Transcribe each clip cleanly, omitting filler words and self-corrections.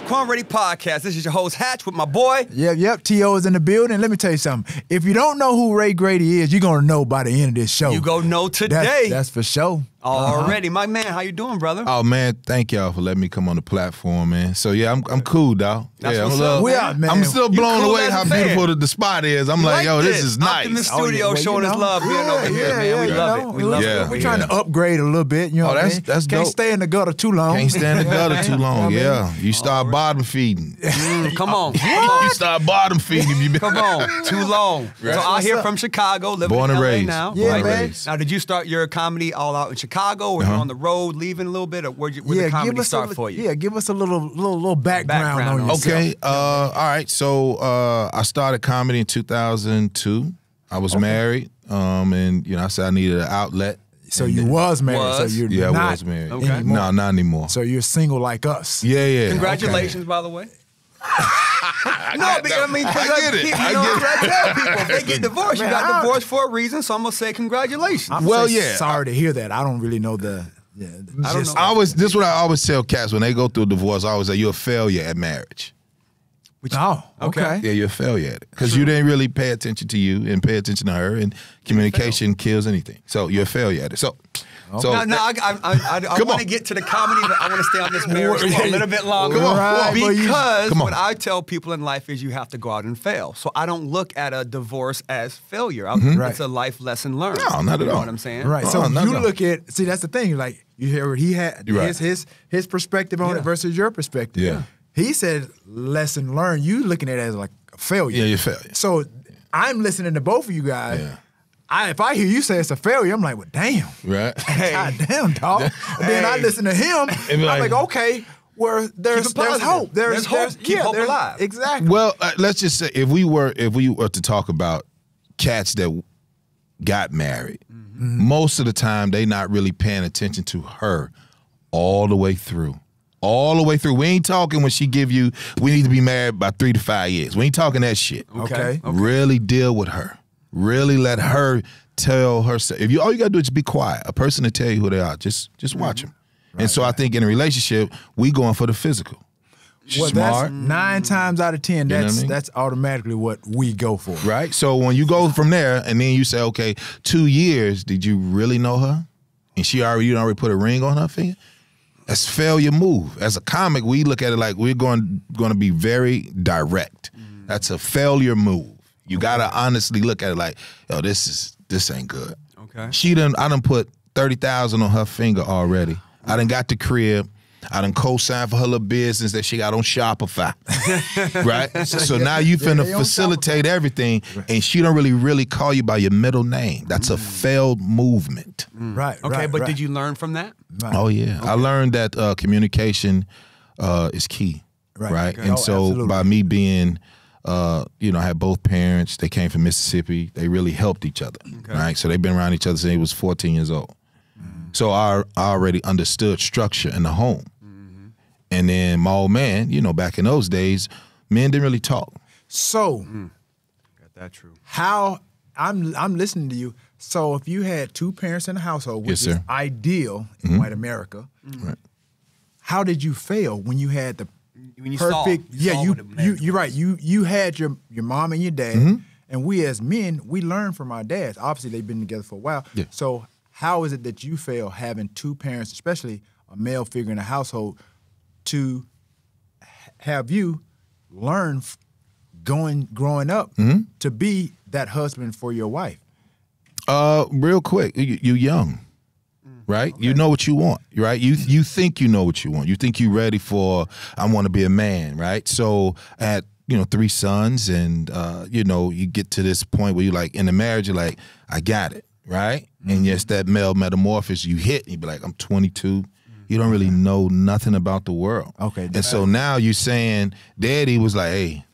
Popcorn Ready podcast. This is your host, Hatch, with my boy. Yep. T.O. is in the building. Let me tell you something. If you don't know who Ray Grady is, you're going to know by the end of this show. You go know today. That's for sure. Already. My man, how you doing, brother? Oh, man, thank y'all for letting me come on the platform, man. So, yeah, I'm cool, dog. That's what's up, man. I'm still blown cool away how beautiful the spot is. I'm like, yo, this is nice. Up in the studio showing us love being over here, man. We love it. We love it. We're trying to upgrade a little bit, you know what I mean? That's dope. Can't stay in the gutter too long. Can't stay in the gutter too long, yeah. You start bottom feeding. Come on. You start bottom feeding if you been. Come on. Too long. Right. So out here from Chicago, living Born in and LA raised. now. Yeah, right? man. Now, did you start your comedy all out in Chicago, or you on the road, leaving a little bit, or where'd the comedy start for you? Yeah, give us a little background on yourself. Okay, all right. So I started comedy in 2002. I was married, and I said I needed an outlet. So you was married. So you're not I was married. Okay. anymore. No, not anymore. So you're single like us. Yeah. Congratulations, by the way. I get it. I tell people, if they get divorced, you got divorced for a reason, so I'm going to say congratulations. Sorry to hear that. I don't really know the... Yeah, I don't know. This is what I always tell cats when they go through a divorce. I always say, you're a failure at marriage. Okay. Yeah, you're a failure at it. Because you didn't really pay attention to you and pay attention to her, and communication kills anything. So you're a failure at it. So I want to get to the comedy, but I want to stay on this marriage for a little bit longer. Come on. Because Come on. what I tell people in life is you have to go out and fail. So I don't look at a divorce as failure. It's a life lesson learned. No, not at all. You know what I'm saying? Right. So no. you look at, see, that's the thing. Like, you hear what he had, his perspective on it versus your perspective. Yeah. He said lesson learned. You looking at it as like a failure. Yeah, you're a failure. So I'm listening to both of you guys. Yeah. If I hear you say it's a failure, I'm like, well, damn. Right. God damn, dog. Then I listen to him. I'm like, okay, well, there's hope. There's hope. Keep hope alive. Exactly. Well, let's just say if we were to talk about cats that got married, most of the time they not really paying attention to her all the way through. All the way through. We ain't talking when she give you, we need to be married by 3 to 5 years. We ain't talking that shit. Okay. Really deal with her. Really let her tell herself. All you gotta do is be quiet. A person to tell you who they are. Just watch them. Right, and so I think in a relationship, we going for the physical. Well, smart. that's 9 times out of 10. You know what I mean? That's automatically what we go for. Right? So when you go from there and then you say, okay, 2 years, did you really know her? And you already put a ring on her finger? That's a failure move. As a comic, we look at it like we're going to be very direct. That's a failure move. You gotta honestly look at it like, yo, this ain't good. Okay. I done put 30,000 on her finger already. I done got the crib. I done co-signed for her little business that she got on Shopify. Right? So now you finna facilitate everything, and she don't really call you by your middle name. That's a failed movement. Right. Okay, but did you learn from that? Right. Oh yeah. I learned that communication is key. Right? Okay. And so absolutely. by me being I had both parents. They came from Mississippi. They really helped each other, right? So they've been around each other since they was 14 years old. So I already understood structure in the home. And then my old man, back in those days, men didn't really talk. So, Got that true. how I'm listening to you. So if you had 2 parents in the household, which is ideal in white America, Right. how did you fail when you had the When you perfect? saw what it meant. You're right. You had your mom and your dad, and we as men, we learn from our dads. Obviously, they've been together for a while. Yeah. So how is it that you fail having 2 parents, especially a male figure in the household, to have you learn growing up to be that husband for your wife? Real quick, you young. Right? Okay. You know what you want, right? You think you know what you want. You think you're ready for, I want to be a man, right? So at, 3 sons and, you get to this point where you're like, in the marriage, you're like, I got it, right? And yes, that male metamorphosis you hit, and you be like, I'm 22. You don't really know nothing about the world. Okay. And so now you're saying, Daddy was like, hey,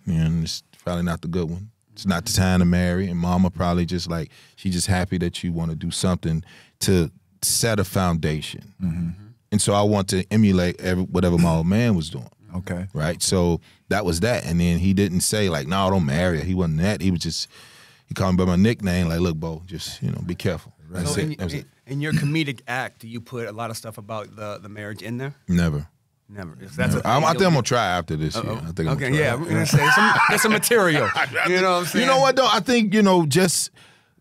it's probably not the good one. It's not the time to marry. And Mama probably just like, she's just happy that you want to do something to set a foundation. And so I want to emulate whatever my old man was doing. Okay. Right? So that was that. And then he didn't say like, no, don't marry her. He wasn't that. He was just, he called me by my nickname, like, look, Bo, just, be careful. Right. So in your comedic act, do you put a lot of stuff about the marriage in there? Never. Never. If I think I'm gonna try after this year. I think I'm okay, gonna try. yeah, we're gonna say get some material. You know what I'm saying? You know what though? I think just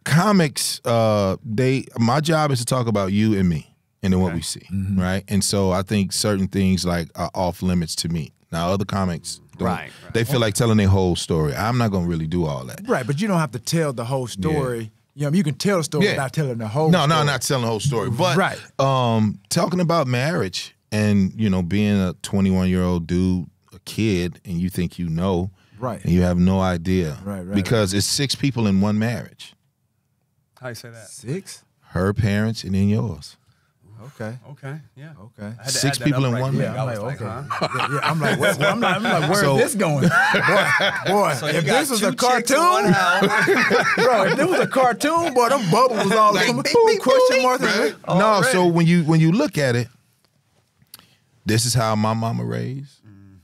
comics. My job is to talk about you and me, and then what we see, right? And so I think certain things like are off limits to me. Now other comics, right. They feel like telling their whole story. I'm not gonna really do all that. Right, but you don't have to tell the whole story. Yeah. You can tell the story without telling the whole story. No, not telling the whole story. But right. Talking about marriage and being a 21-year-old dude, a kid, and you think you know, right, and you have no idea, right, because it's 6 people in one marriage. How you say that? 6? Her parents and then yours. Okay. Yeah. Okay. 6 people in one Yeah, marriage. I'm like, okay. Yeah, I'm like, where is this going? Boy, So if got this was 2 a chicks in one cartoon, house. bro, if this was a cartoon, boy, them bubbles was all Like, over. beep, Question mark. right? No, so when you look at it, this is how my mama raised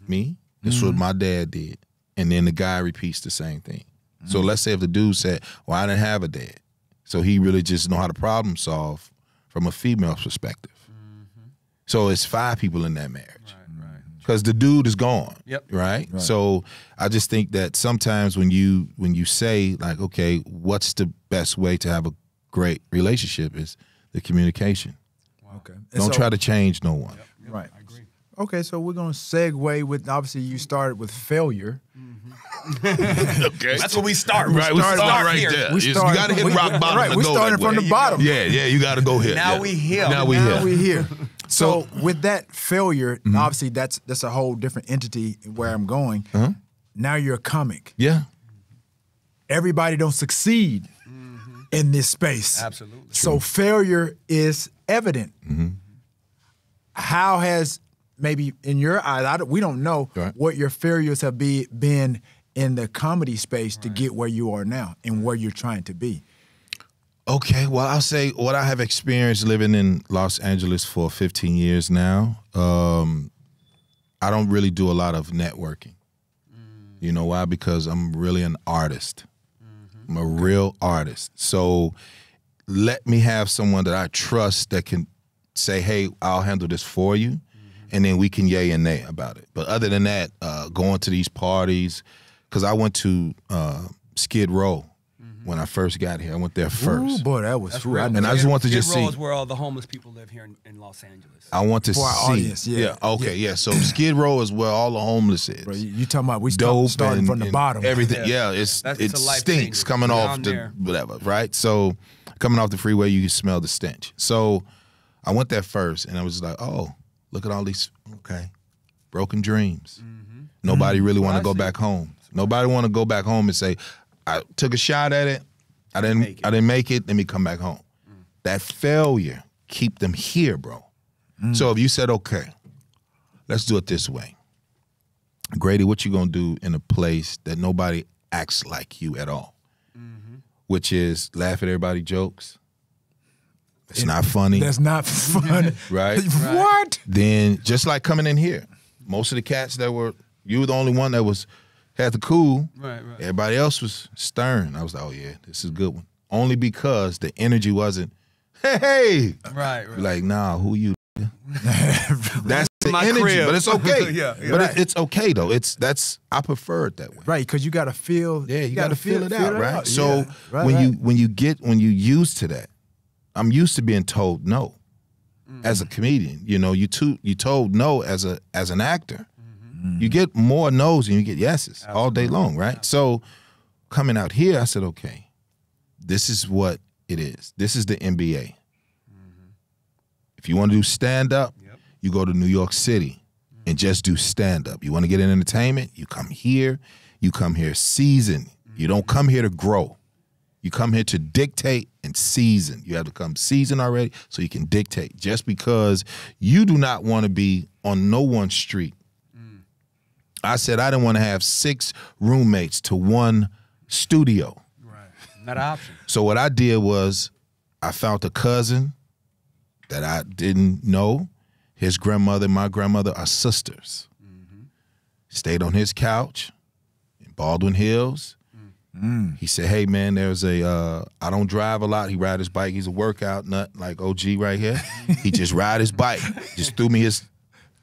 me. This is what my dad did. And then the guy repeats the same thing. So let's say if the dude said, well, I didn't have a dad. So he really just know how to problem solve from a female perspective. So it's 5 people in that marriage. Right. Because the dude is gone. Yep. Right? So I just think that sometimes when you say like, okay, what's the best way to have a great relationship is the communication. Okay. Don't try to change no one. Yep, Right. I agree. Okay, so we're gonna segue with, obviously you started with failure. Okay. That's where we start. Right, we start right here. there. We You started- got to hit we- rock bottom. right, to we go started that from way. the bottom. Yeah, you got to go here. Now yeah. we here. Now we Now here. we're here. So with that failure, obviously that's a whole different entity where I'm going. Now you're a comic. Yeah. Everybody don't succeed in this space. Absolutely. So failure is evident. How has, maybe in your eyes, we don't know Right. what your failures have been in the comedy space to get where you are now and where you're trying to be. Okay, well, I'll say what I have experienced living in Los Angeles for 15 years now. I don't really do a lot of networking. You know why? Because I'm really an artist. I'm a real artist. So let me have someone that I trust that can say, hey, I'll handle this for you, and then we can yay and nay about it. But other than that, going to these parties, because I went to Skid Row when I first got here. I went there first. Ooh, boy, that was true. real. And I just want to just Skid Row see. is where all the homeless people live here in Los Angeles. I want to For our see. audience, yeah. Okay. Yeah. So Skid Row is where all the homeless is. Bro, you talking about we Dope starting and, from the and bottom. Everything. Yeah. It It's a life stinks changer. coming off Down the there. whatever. Right. So coming off the freeway, you can smell the stench. So I went there first, and I was like, oh, look at all these. Okay. Broken dreams. Nobody really want to go back home. Nobody want to go back home and say, I took a shot at it. I didn't make it. Let me come back home. That failure keep them here, bro. So if you said, okay, let's do it this way. Grady, what you gonna do in a place that nobody acts like you at all? Which is laugh at everybody's jokes. It's not funny. That's not funny. Right? What? Then just like coming in here, most of the cats you were the only one that had the cool. Right. Everybody else was stern. I was like, oh yeah, this is a good one. Only because the energy wasn't, hey. Right. Like, nah, who you? That's the My energy, crib. but it's okay. Yeah. But it's okay though. I prefer it that way. Right, because you got to feel. Yeah, you got to feel it out, right? So Yeah. Right, when you used to that, I'm used to being told no. As a comedian, you told no as an actor. You get more no's than you get yeses all day long, right? So coming out here, I said, okay, this is what it is. This is the NBA. If you want to do stand-up, you go to New York City and just do stand-up. You want to get in entertainment, you come here seasoned. You don't come here to grow. You come here to dictate and season. You have to come seasoned already so you can dictate. Just because you do not want to be on no one's street. I said I didn't want to have 6 roommates to one studio. Right. Not an option. So what I did was I found a cousin that I didn't know. His grandmother and my grandmother are sisters. Stayed on his couch in Baldwin Hills. He said, hey, man, there's I don't drive a lot. He ride his bike. He's a workout nut like OG right here. He just ride his bike. Just threw me his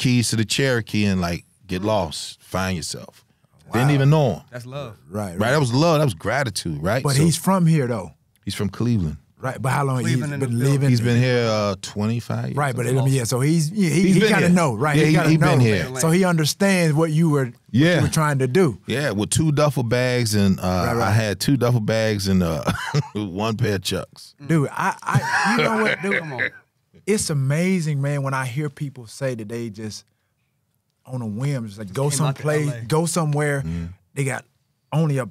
keys to the Cherokee and like get lost, find yourself. Wow. Didn't even know him. That's love. Right. That was love. That was gratitude, right? But he's from here though. He's from Cleveland. Right, but how long Cleveland he's been living? He's been here 25 years. Right, but so he kind of know, right? Yeah, he been here. So he understands what you were trying to do. Yeah, with 2 duffel bags and I had 2 duffel bags and 1 pair of Chucks. Dude, I you know what, dude? Come on. It's amazing, man, when I hear people say that they just on a whim, just like go someplace, go somewhere. They got only a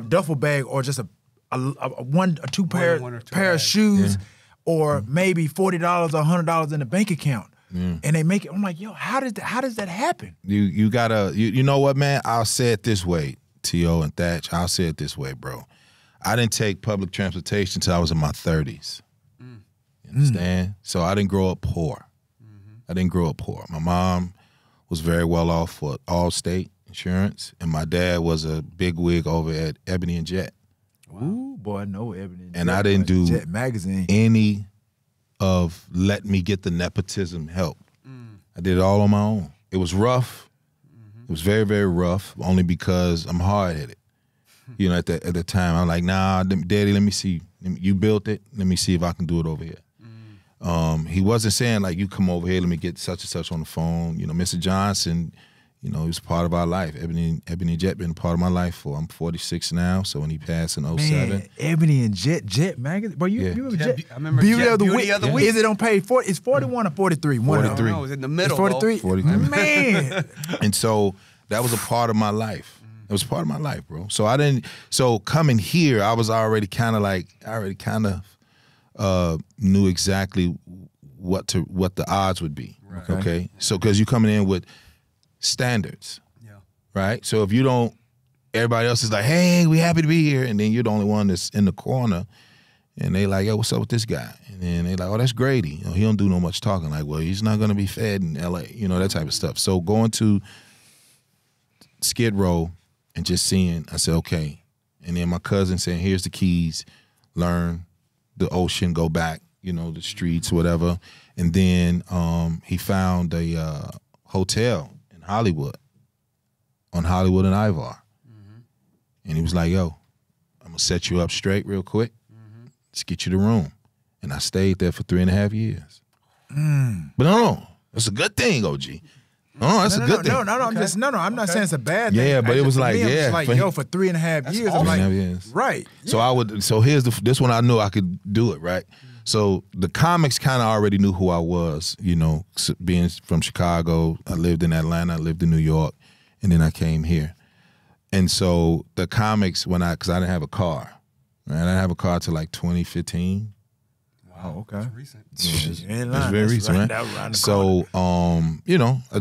duffel bag or just a 2 pair of shoes, or maybe $40 or $100 in the bank account, and they make it. I'm like, yo, how does that happen? You gotta you know what, man? I'll say it this way, T.O. and Thatch. I'll say it this way, bro. I didn't take public transportation until I was in my 30s. You understand? So I didn't grow up poor. I didn't grow up poor. My mom was very well off for Allstate Insurance, and my dad was a big wig over at Ebony and Jet. Ooh, boy, I know Ebony. And I didn't do Jet magazine. any of let me get the nepotism help. I did it all on my own. It was rough. It was very, very rough, only because I'm hard-headed. You know, at the time, I'm like, nah, Daddy, let me see. You built it. Let me see if I can do it over here. He wasn't saying, like, you come over here, let me get such and such on the phone. You know, Mr. Johnson, you know, he was part of our life. Ebony and Jet been a part of my life I'm 46 now, so when he passed in 07. Man, Ebony and Jet magazine. Bro, you remember Jet? I remember Beauty Jet, of the Beauty Week. of the Week. Is it on page 40? It's 41 or 43? 43. No, it's in the middle. It's 43? 43. Man. And so that was a part of my life. It was part of my life, bro. So coming here, I was already kind of knew exactly what the odds would be. Right. Okay? So because you coming in with standards, right? So if you don't, everybody else is like, hey, we happy to be here, and then you're the only one that's in the corner, and they like, yo, what's up with this guy? And then they like, oh, that's Grady. You know, he don't do no much talking. Like, well, he's not gonna be fed in LA, you know, that type of stuff. So going to Skid Row and just seeing, I said, okay. And then my cousin saying, here's the keys, learn the ocean, go back, you know, the streets, whatever. And then he found a hotel in Hollywood, on Hollywood and Ivar. And he was like, yo, I'm going to set you up straight real quick. Let's get you the room. And I stayed there for 3.5 years. But no, that's a good thing, OG. No, that's a good thing. No, I'm not saying it's a bad thing. Yeah, but it was like, for 3.5 years, I'm like, right. So here's this one I knew I could do it, right? So the comics kind of already knew who I was, you know, being from Chicago. I lived in Atlanta, I lived in New York, and then I came here. And so the comics, because I didn't have a car, right? I didn't have a car till like 2015. Wow, okay. That's recent. It's very recent, right? So, you know, I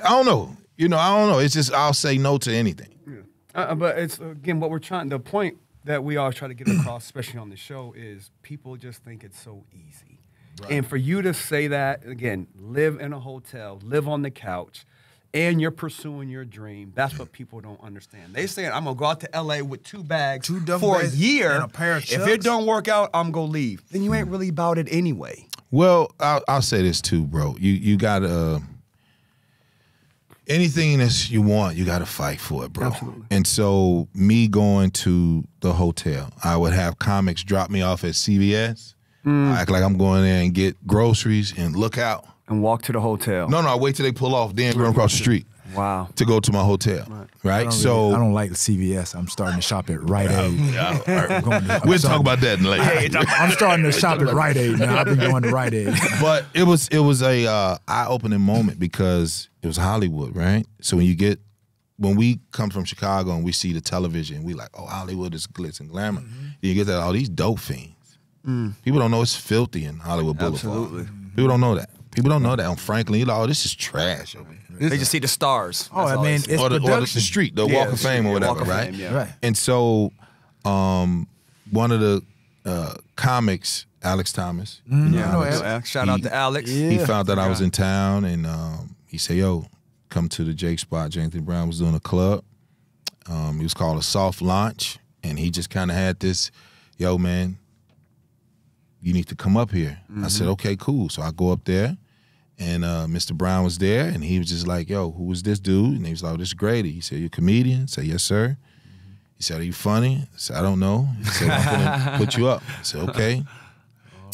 don't know. You know, I don't know. It's just I'll say no to anything. Yeah. But it's, again, the point that we all try to get across, especially on the show, is people just think it's so easy. Right. And for you to say that, again, live in a hotel, live on the couch, and you're pursuing your dream, that's what people don't understand. They saying, I'm going to go out to L.A. with 2 bags for a year. And a pair of Chucks. If it don't work out, I'm going to leave. Then you ain't really about it anyway. Well, I'll say this too, bro. You got to, anything that you want, you got to fight for it, bro. Absolutely. And so me going to the hotel, I would have comics drop me off at CVS. I act like I'm going there and get groceries and look out. And walk to the hotel. No, I wait till they pull off, then run across the street. Wow. To go to my hotel. Right? I don't like CVS. I'm starting to shop at Rite Aid. We'll talk about that later. I'm starting to shop at Rite Aid now. I've been going to Rite Aid. But it was a eye-opening moment because it was Hollywood, right? So when we come from Chicago and we see the television, we like, oh, Hollywood is glitz and glamour. Then you get that, all these dope fiends. People don't know it's filthy in Hollywood Boulevard. Absolutely. People don't know that. People don't know that on Franklin. You're like, oh, this is trash over here. They just see the stars. It's or the street, the Walk of Fame or whatever, right? Right. And so one of the comics, Alex Thomas. Shout out to Alex. He found that I was in town, and he said, yo, come to the Jake spot. Anthony Brown was doing a club. It was called a soft launch, and he just kind of had this, yo, man, you need to come up here. I said, okay, cool. So I go up there, And Mr. Brown was there, and he was just like, yo, who was this dude? And he was like, oh, this is Grady. He said, you a comedian? I said, yes, sir. He said, are you funny? I said, I don't know. He said, I'm going to put you up. I said, okay.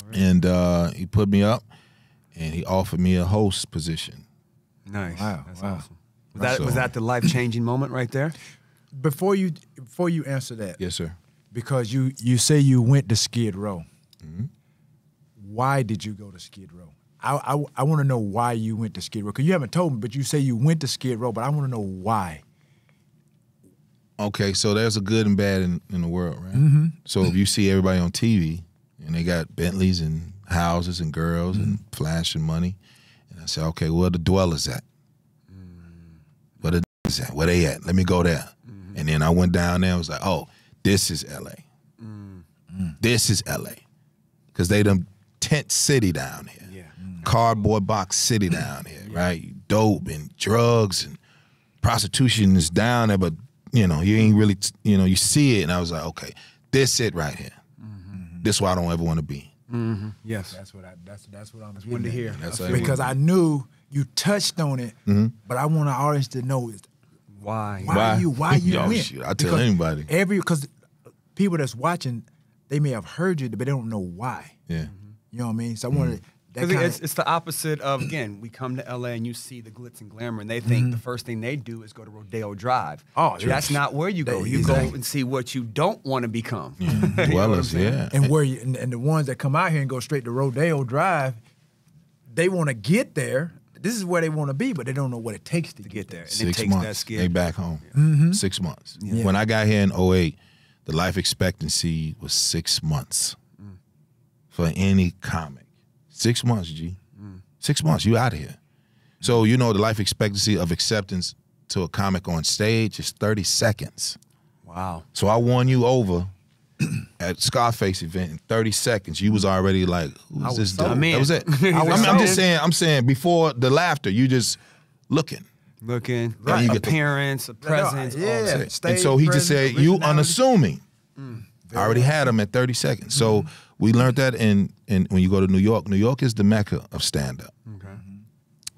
Right. And he put me up, and he offered me a host position. Nice. Wow. That's Wow. awesome. Was that the life-changing moment right there? Before you answer that, Yes, sir. because you say you went to Skid Row. Mm-hmm. Why did you go to Skid Row? I want to know why you went to Skid Row, because you haven't told me, but you say you went to Skid Row, but I want to know why. Okay, so there's a good and bad in the world, right? Mm-hmm. So if you see everybody on TV, and they got Bentleys and houses and girls and flashing money, and I say, okay, where the dwellers at? Where the at? Where they at? Let me go there. And then I went down there and was like, oh, this is L.A. This is L.A. Because they done tent city down here. Yeah. Cardboard box city down here, right? Dope and drugs and prostitution is down there, but, you know, you ain't really, you know, you see it. And I was like, okay, this it right here. This is where I don't ever want to be. Yes. That's what I'm Wanted to hear. because I knew you touched on it, but I want our audience to know Why why you Yo, went. shit, I tell anybody. Because people that's watching, they may have heard you, but they don't know why. Yeah. You know what I mean? So I wanted that Because it's the opposite of, again, we come to LA and you see the glitz and glamour, and they think the first thing they do is go to Rodeo Drive. Oh, that's not where you go. You Exactly. go and see what you don't want to become. You know what I'm Dwellers, saying? yeah. And where you, and the ones that come out here and go straight to Rodeo Drive, they want to get there. This is where they want to be, but they don't know what it takes to Get there. And it 6 takes months. that skill. They back home. 6 months. Yeah. When I got here in 2008, the life expectancy was 6 months for any comic. 6 months, G. 6 months, you out of here. So, you know, the life expectancy of acceptance to a comic on stage is 30 seconds. Wow. So I won you over at Scarface event in 30 seconds. You was already like, who's this dude? I'm in. That was it. I'm saying before the laughter, you just looking. Looking, Right. You get appearance, presence. all yeah. that. And Stage so he just presence, said, you originality. unassuming. I already had him at 30 seconds. So we learned that in when you go to New York. New York is the mecca of stand-up. Okay.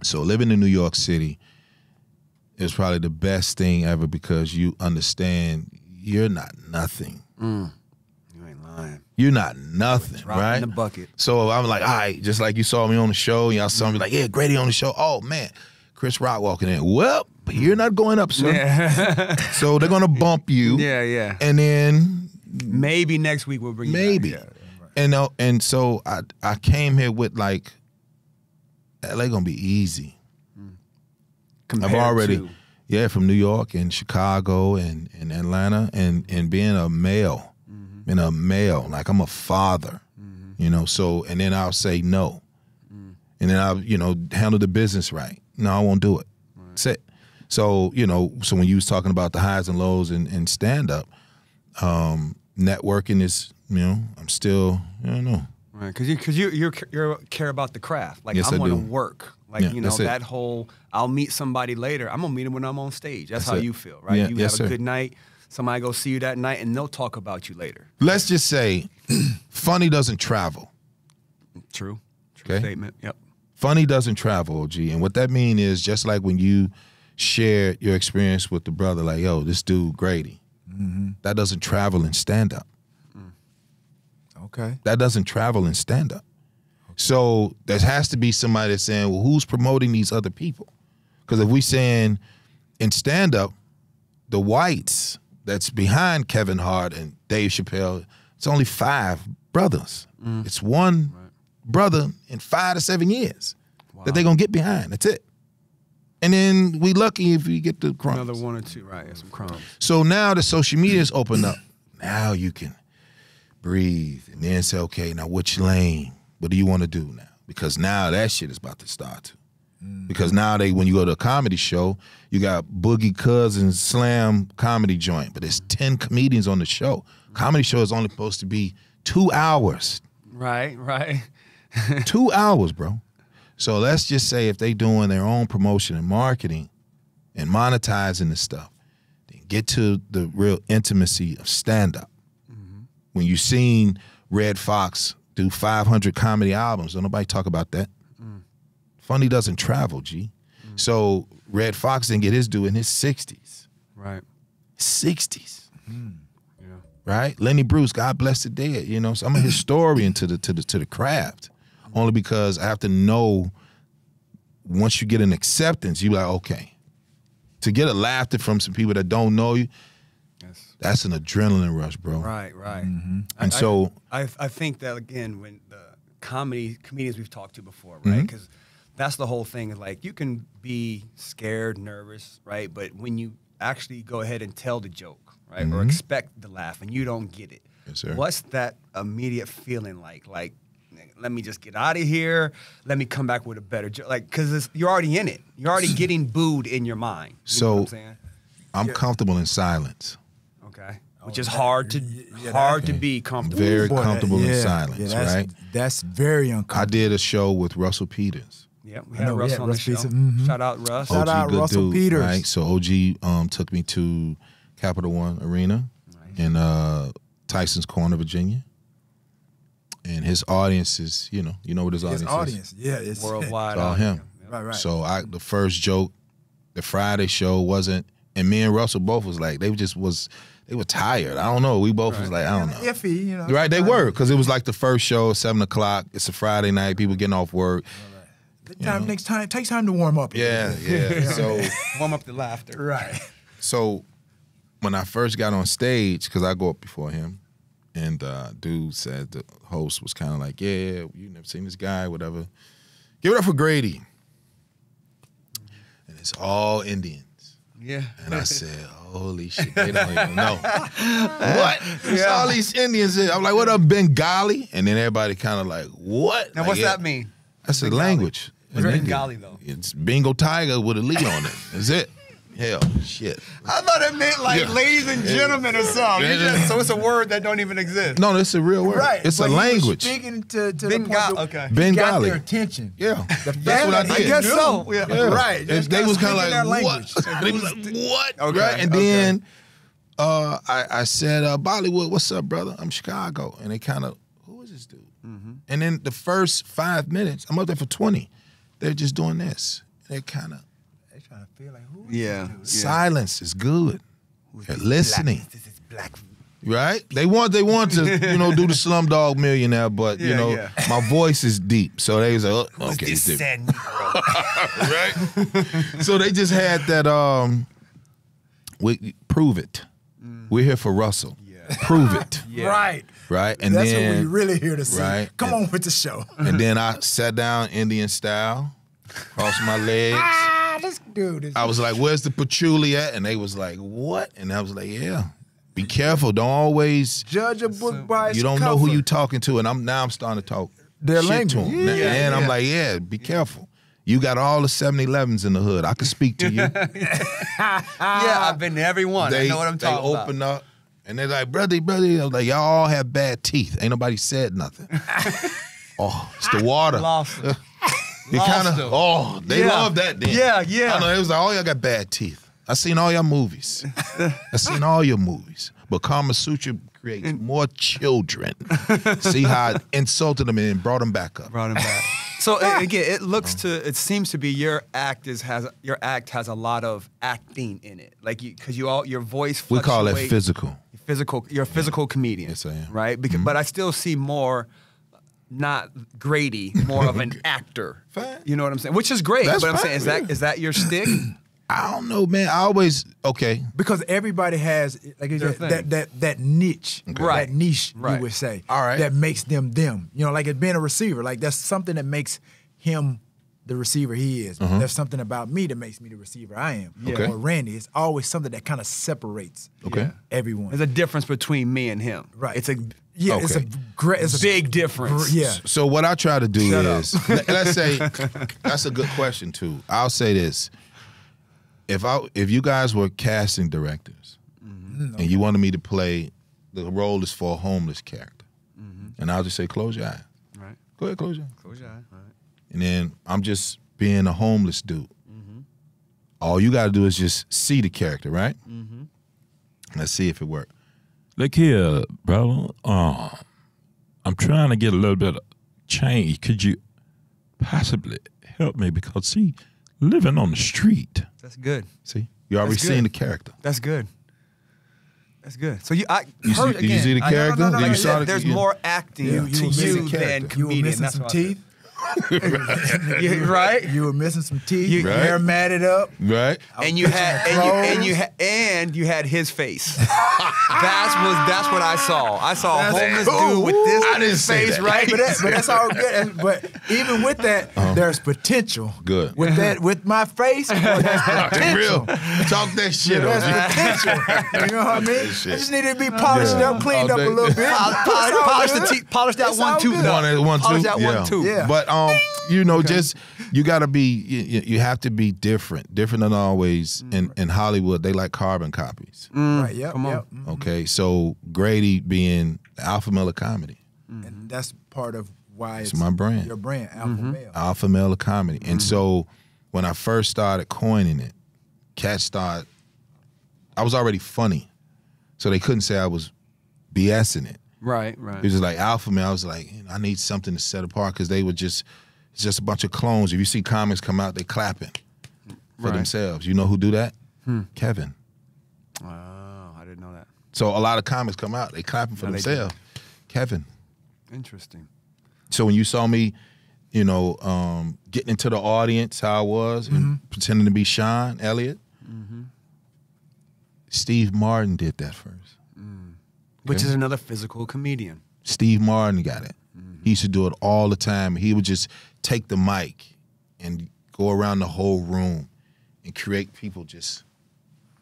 So living in New York City is probably the best thing ever because you understand you're not nothing. You ain't lying. You're not nothing, Drop right? in the bucket. So I'm like, all right, just like you saw me on the show, y'all saw me like, yeah, Grady on the show. Oh, man, Chris Rock walking in. Well, you're not going up, sir. Yeah. So they're going to bump you. yeah. And then Maybe next week we'll bring you maybe. back. And so I came here with like, LA going to be easy. Compared I've already, to, from New York and Chicago and Atlanta and being a male, like I'm a father, you know, so, and then I'll say no. And then I'll, handle the business right. No, I won't do it. That's it. So, so when you was talking about the highs and lows and stand up, networking is, I'm still, I don't know. right? Because you care about the craft. Like Yes, I'm I going to do. work. Like that's it. that whole I'll meet somebody later. I'm gonna meet them when I'm on stage. That's how it. you feel, right? Yeah, You yes, have a sir. good night. Somebody go see you that night, and they'll talk about you later. Let's just say funny doesn't travel. True. Okay. Statement. Yep. Funny doesn't travel, OG. And what that mean is just like when you share your experience with the brother, like, yo, this dude, Grady, that doesn't travel in stand-up. Okay. That doesn't travel in stand-up. So there has to be somebody that's saying, well, who's promoting these other people? Because if we saying in stand-up, the whites that's behind Kevin Hart and Dave Chappelle, it's only 5 brothers. It's one brother in 5 to 7 years that they're going to get behind. That's it. And then we lucky if we get the crumbs. Another 1 or 2, right? Yeah, some crumbs. So now the social media's opened up. Now you can breathe and then say, okay, now which lane? What do you want to do now? Because now that shit is about to start to. Because now when you go to a comedy show, you got Boogie Cousins Slam comedy joint, but there's 10 comedians on the show. Comedy show is only supposed to be 2 hours. Right. 2 hours, bro. So let's just say if they doing their own promotion and marketing and monetizing this stuff, then get to the real intimacy of stand-up. When you seen Red Fox do 500 comedy albums, don't nobody talk about that. Funny doesn't travel, G. So Red Fox didn't get his due in his 60s. Right. 60s. Yeah. Right? Lenny Bruce, God bless the dead. You know, so I'm a historian to the craft. Only because I have to know once you get an acceptance, you be like, okay. To get a laughter from some people that don't know you, that's an adrenaline rush, bro. Right, right. And so I think that again, when the comedians we've talked to before, right? Because that's the whole thing. Like you can be scared, nervous, right? But when you actually go ahead and tell the joke, right, or expect the laugh, and you don't get it, yes, sir. What's that immediate feeling like? Like, let me just get out of here. Let me come back with a better joke. Like, because you're already in it. You're already getting booed in your mind. You know what I'm saying? I'm comfortable in silence. Okay. Which is hard to be comfortable. Very comfortable in silence, right? That's very uncomfortable. I did a show with Russell Peters. Yeah, we had Russ on the show. Shout out Russ. Shout out good Russell dude, Peters. Right? So OG took me to Capital One Arena in Tyson's Corner, Virginia. And his audience is, you know what his audience is. Yeah, it's Worldwide. It's all him. Right. So the first joke, the Friday show wasn't, and me and Russell both was like, they were tired. I don't know. We both was like, I don't know. Iffy, you know. Right, they were, because it was like the first show, 7 o'clock. It's a Friday night. People getting off work. Next time, it takes time to warm up. Yeah. So Warm up the laughter. Right. So when I first got on stage, because I go up before him, and dude said, the host was kind of like, yeah, you never seen this guy, whatever. Give it up for Grady. And it's all Indians. Yeah. And I said, holy shit, they don't even know. What? It's all these Indians here. I'm like, what up, Bengali? And then everybody kind of like, what? Now, like, what's that mean? That's a language. What's Bengali, though? It's Bingo Tiger with a Lee on it. That's it. Hell, shit. I thought it meant like ladies and gentlemen or something. So it's a word that don't even exist. No, it's a real word. Right. It's a language. Speaking to the point okay. Bengali. Got Bengali. their attention. Yeah. That's what I did. I guess so. Yeah. Right. And they was kind of like, language. what? They was like, what? Okay, Right? And then I said, Bollywood, what's up, brother? I'm Chicago. And they kind of, who is this dude? And then the first 5 minutes, I'm up there for 20. They're just doing this. They're kind of, They trying to feel like, who is Yeah. silence is good. They're listening. This is black. Right? They want to, do the Slumdog Millionaire, but my voice is deep. So they was like, oh, okay, This it's sad different. Negro. Right? So they just had that prove it. We're here for Russell. Yeah. Prove it. Yeah. Right. Right? And That's then what we really here to see. right, Come on with the show. and then I sat down Indian style, crossed my legs. This dude is. I was like, where's the patchouli at? And they was like, what? And I was like, yeah. Be careful. Don't always Judge a book by its you don't know who cover. you talking to. And I'm starting to talk Their shit to language. them. Yeah, and I'm like, yeah, be careful. You got all the 7-Elevens in the hood. I can speak to you. Yeah, I've been to every one. I know what I'm talking They about. open up and they're like, brother. I was like, y'all all have bad teeth. Ain't nobody said nothing. Oh, it's the water. Lost them. It kind of, they love that then. Yeah. I know, it was like, oh, y'all got bad teeth. I seen all your movies. I seen all your movies. But Kama Sutra creates more children. See how I insulted them and brought them back up. Brought him back. So again, it seems to be your act has a lot of acting in it. Like because your voice We call it fluctuates. physical. You're a physical comedian. Yes, I am. Right? Because, but I still see more, not Grady, more of an actor. Fine. You know what I'm saying? Which is great. That's but I'm fine, saying, is that your stick? I don't know, man. I always, okay. Because everybody has like you said, that niche, Right. that niche, Right. you would say, All right. that makes them. You know, like it being a receiver, like that's something that makes him the receiver he is. There's something about me that makes me the receiver I am. Okay. Or Randy, it's always something that kind of separates everyone. There's a difference between me and him. Right. It's a It's a Okay. great, it's a big difference. Yeah. So what I try to do Shut is, let's say, that's a good question too. I'll say this. If you guys were casting directors and you wanted me to play, the role is for a homeless character. And I'll just say, close your eye. Right. Go ahead, close your eye. Close your eye. All right. And then I'm just being a homeless dude. All you got to do is just see the character, right? Let's see if it works. Look here, brother. I'm trying to get a little bit of change. Could you possibly help me because she living on the street. That's good. See, you already seen the character. That's good. That's good. So You see the character? no, You saw there's the, more acting You to were missing you character. than You were comedian. missing That's some what I said. teeth. Right? You were missing some teeth. You- Your hair matted up. right? And you had his face. That's what I saw. I saw a homeless dude with this I didn't say face, that. right? But that's all good. But even with that, there's potential. Good. With my face, there's potential. Real. Talk that shit There's on. potential. You know what I mean? shit. I just needed to be polished up, cleaned up a little bit. Polish that It's all 1-2. good. though. One, two. Polish that Yeah. 1-2. Yeah. But just you gotta be you have to be different than always. In Hollywood, they like carbon copies. Right, yep, Come on. yep. Okay, so Grady being the alpha male of comedy, And that's part of why it's my brand. Your brand, Alpha Male. alpha male of comedy. And so when I first started coining it, cats thought I was already funny, so they couldn't say I was BSing it. Right. It was just like alpha male. I was like, I need something to set apart because they were it's just a bunch of clones. If you see comics come out, they clapping for themselves. You know who do that? Kevin. Oh, I didn't know that. So a lot of comics come out, they clapping for No, they themselves. Kevin. Interesting. So when you saw me, getting into the audience, how I was, and pretending to be Sean Elliott, Steve Martin did that first. Which is another physical comedian. Steve Martin got it. He used to do it all the time. He would just take the mic and go around the whole room and create people just.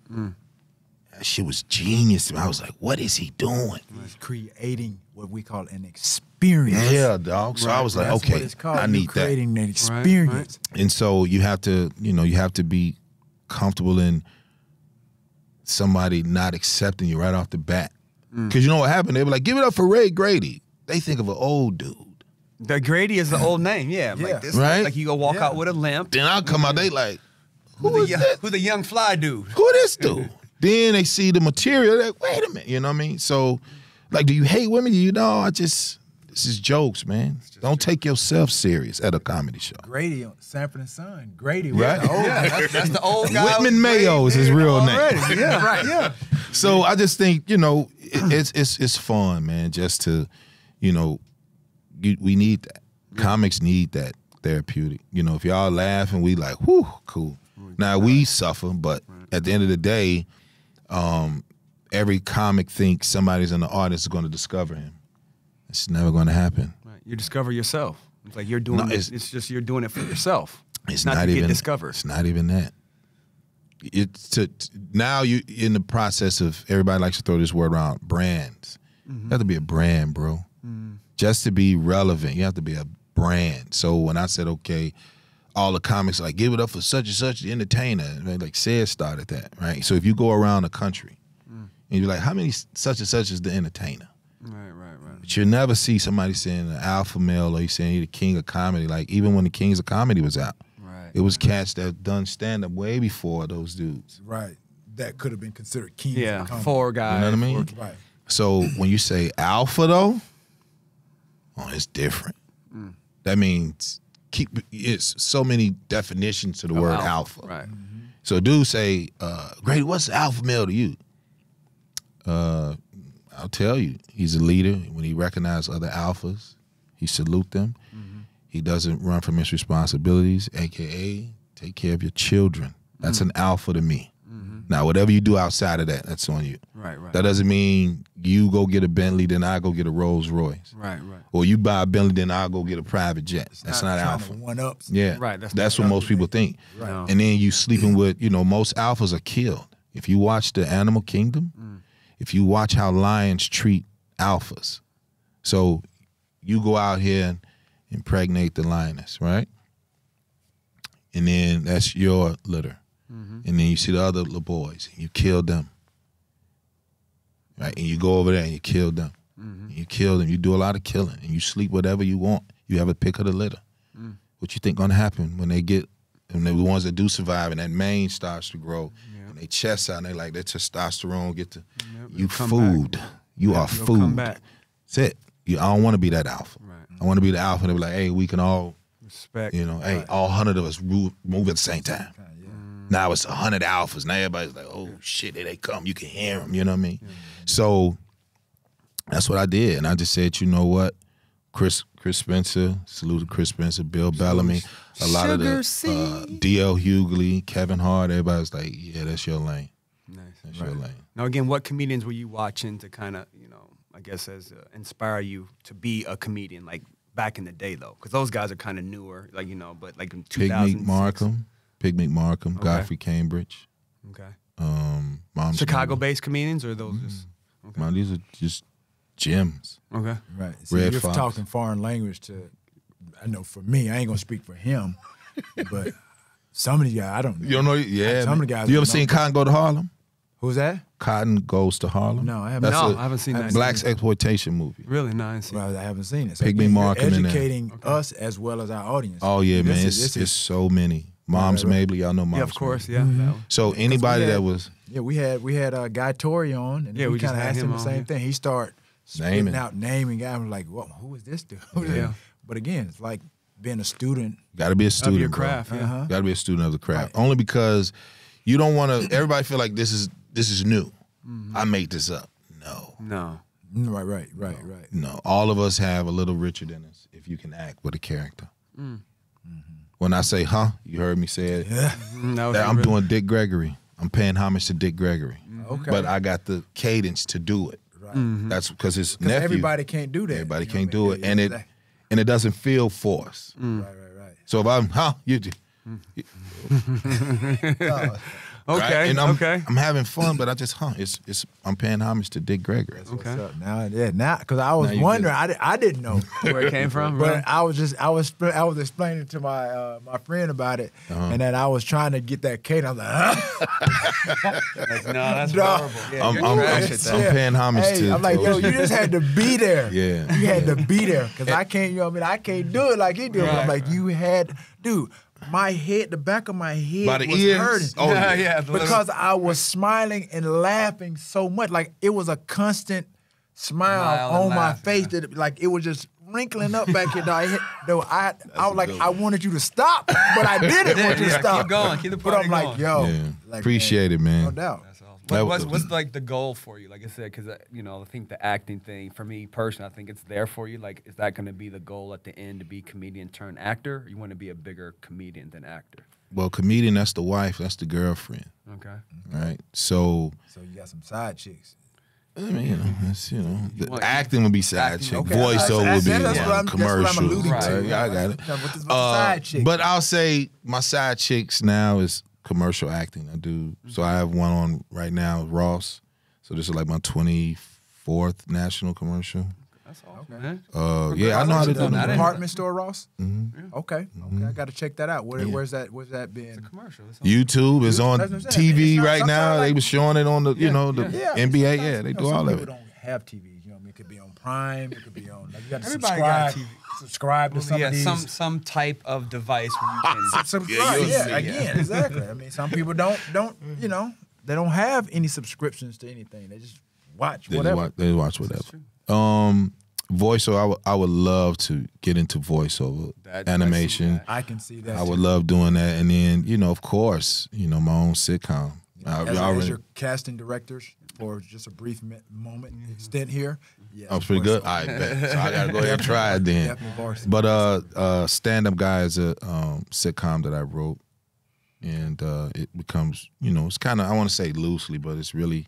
That shit was genius. I was like, what is he doing? He's creating what we call an experience. Yeah, dog. So I was like, That's okay, what it's called. I You're need that. creating an experience. And so you have to be comfortable in somebody not accepting you right off the bat. Because you know what happened? They were like, give it up for Ray Grady. They think of an old dude. The Grady is the old name, yeah. Like this, Right? Like you go walk out with a limp. Then I'll come out, they like, who is that? Who the young fly dude? Who this dude? Then they see the material, they're like, wait a minute, you know what I mean? So, like, do you hate women? This is jokes, man. Don't take yourself serious at a comedy show. Grady on Sanford and Son. Grady, Right? the old Yeah, that's the old guy. Whitman Mayo is his real name. Yeah, right. Yeah. So I just think, it's fun, man, just to, we need that. Comics need that therapeutic. If y'all laughing, we like, whew, cool. Now we suffer, but at the end of the day, every comic thinks somebody's in the audience is going to discover him. It's never going to happen. Right. You discover yourself. It's like you're doing it. It's just you're doing it for yourself. It's not not to even get discovered. It's not even that. Now you in the process of everybody likes to throw this word around, brands. You have to be a brand, bro. Just to be relevant, you have to be a brand. So when I said, okay, all the comics like give it up for such and such the entertainer, right? Like Sid started that, right? So if you go around the country and you're like, how many such and such is the entertainer? Right. But you'll never see somebody saying an alpha male or you saying you're the king of comedy. Like even when the Kings of Comedy was out, it was cats that done stand up way before those dudes. Right. That could have been considered kings. Yeah, of comedy. 4 guys. You know what I mean? Right. So when you say alpha though, it's different. That means it's so many definitions to the word alpha. Right. So dude say, Grady, what's alpha male to you? I'll tell you, he's a leader. When he recognizes other alphas, he salute them. He doesn't run from his responsibilities, AKA take care of your children. That's an alpha to me. Now, whatever you do outside of that, that's on you. Right. That doesn't mean you go get a Bentley, then I go get a Rolls Royce. Right. Or you buy a Bentley, then I'll go get a private jet. That's not alpha. One ups. Yeah. Right, That's what most people think. Right. And then you sleeping with, most alphas are killed. If you watch the animal kingdom, if you watch how lions treat alphas, so you go out here and impregnate the lioness, right? And then that's your litter. And then you see the other little boys, and you kill them. Right? And you go over there and you kill them. And you kill them. You do a lot of killing. And you sleep whatever you want. You have a pick of the litter. What you think gonna happen when the ones that do survive and that mane starts to grow and they chest out and they like their testosterone get to you food. Back. You are food. Come back. That's it. I don't want to be that alpha. Right. I want to be the alpha and they be like, hey, we can all Respect. You know, hey, all 100 of us move at the same time. Now it's 100 alphas. Now everybody's like, oh shit, there they come. You can hear them. You know what I mean? So that's what I did, and I just said, you know what, Chris Spencer, salute to Chris Spencer, Bill Bellamy, a lot of the D.L. Hughley, Kevin Hart. Everybody's like, yeah, that's your lane. Nice. That's your lane. Now, again, what comedians were you watching to kind of, I guess, as inspire you to be a comedian, like back in the day, though? Because those guys are kind of newer, like, but like in 2006. Pigmeat Markham, Godfrey Cambridge. Okay. Chicago-based comedians, or those just? Okay. Man, these are just gems. Okay. Right. See, you're talking foreign language to, I know for me, I ain't going to speak for him, but some of these guys, I don't know. You don't know? Yeah. Some of the guys. You ever seen Cotton Go to Harlem? Who's that? Cotton Goes to Harlem? No, I haven't. I haven't seen that. Black exploitation movie. Really? No, I haven't seen it. Well, I haven't seen it. So Pigmeat Markham in there. educating us as well as our audience. Oh, yeah, man. It's so many. Moms Mabley, y'all know Moms. Yeah, of course, Mabley. yeah. So anybody that was... Yeah, we had Guy Torrey on, and we kind of asked him the same thing. He started spitting out naming guys. I'm like, well, who is this dude? Yeah. But again, it's like being a student. Got to be a student of your craft. Bro. Yeah. Got to be a student of the craft. Right. Only because you don't want to. Everybody feel like this is new. I made this up. No. Right. No. All of us have a little Richard in us if you can act with a character. When I say, you heard me say it. Yeah. I'm doing Dick Gregory. I'm paying homage to Dick Gregory. Okay. But I got the cadence to do it. Right. That's because his nephew. Everybody can't do that. Everybody can't do it, and it doesn't feel forced. Right. So if I'm, you do. Okay. Right? And I'm having fun, but I just I'm paying homage to Dick Gregory. Okay. Now, because I was wondering, I didn't know where it came from, but I was explaining to my friend about it, and then I was trying to get that cadence. I was like, that's horrible. Yeah, I'm paying homage to. I'm like, yo, you just had to be there. Yeah, you had to be there because I can't. I can't do it like he did. Right. I'm like, you had, dude. My head, the back of my head was hurting. Oh, yeah. Because I was smiling and laughing so much. Like, it was a constant smile on my face. That, like, it was just wrinkling up back here. I was like, I wanted you to stop, but I didn't want you to stop. Keep going. Keep the But party I'm like, yo. Like, appreciate it, man. No doubt. What's like the goal for you? Like I said, because I think the acting thing for me personally, I think it's there for you. Like, is that going to be the goal at the end, to be comedian turned actor? Or you want to be a bigger comedian than actor? Well, comedian, that's the wife, that's the girlfriend. Okay. Right. So you got some side chicks. I mean, the acting would be side chick. Okay. Voiceover would be commercial. That's what I'm alluding to. Right. I got it. Side chick. But I'll say my side chicks now is commercial acting. I do. So I have one on right now, Ross. So this is like my 24th national commercial. That's awesome, man. I know how to do that. Department store, Ross? Mm-hmm. Okay. I got to check that out. Where's that been? It's a commercial. YouTube is on TV right now. They were showing it on the, the NBA. Yeah, they do all of it. People don't have TVs. It could be on Prime. It could be on. Like, you got to Everybody got TV. Subscribe to some of these. some type of device where you can subscribe. Again, exactly. I mean, some people don't they don't have any subscriptions to anything. They just watch whatever. They watch whatever. Voiceover, I would love to get into voiceover animation. I can see that. I would love doing that, and then of course, my own sitcom. As your casting directors for just a brief moment stint here. Yeah, I was pretty good. I bet. So I gotta go ahead and try it then. But stand-up guy is a sitcom that I wrote, and it becomes it's kind of, I want to say loosely, but it's really